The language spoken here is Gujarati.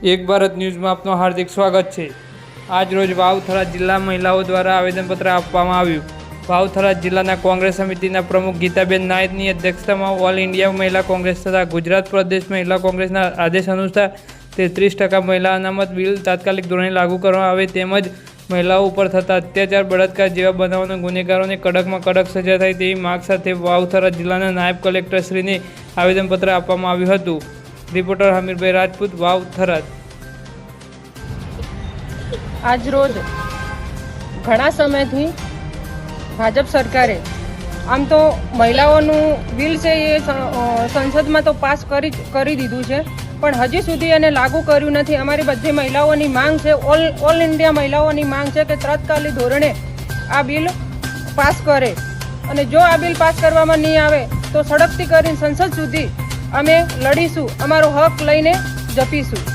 એક ભારત ન્યૂઝમાં આપનું હાર્દિક સ્વાગત છે। આજ રોજ વાવ-થરાદ જિલ્લા મહિલાઓ દ્વારા આવેદનપત્ર આપવામાં આવ્યું। વાવ-થરાદ જિલ્લાના કોંગ્રેસ સમિતિના પ્રમુખ ગીતાબેન નાયરની અધ્યક્ષતામાં ઓલ ઇન્ડિયા મહિલા કોંગ્રેસ તથા ગુજરાત પ્રદેશ મહિલા કોંગ્રેસના આદેશ અનુસાર 33% મહિલા અનામત બિલ તાત્કાલિક ધોરણે લાગુ કરવામાં આવે તેમજ મહિલાઓ ઉપર થતા અત્યાચાર, બળાત્કાર જેવા બનાવોના ગુનેગારોને કડકમાં કડક સજા થાય તેવી માંગ સાથે વાવ-થરાદ જિલ્લાના નાયબ કલેક્ટરશ્રીને આવેદનપત્ર આપવામાં આવ્યું હતું। રિપોર્ટર હમીરભાઈ રાજપૂત, વાવ-થરાદ। આજ રોજ ઘણા સમયથી ભાજપ સરકારે આમ તો મહિલાઓનું બિલ છે એ સંસદમાં તો પાસ કરી દીધું છે, પણ હજી સુધી એને લાગુ કર્યું નથી। અમારી બધી મહિલાઓની માંગ છે, ઓલ ઇન્ડિયા મહિલાઓની માંગ છે કે તાત્કાલિક ધોરણે આ બિલ પાસ કરે, અને જો આ બિલ પાસ કરવામાં નહીં આવે તો સડકથી કરીને સંસદ સુધી અમે લડીશું, અમારો હક લઈને જપીશું।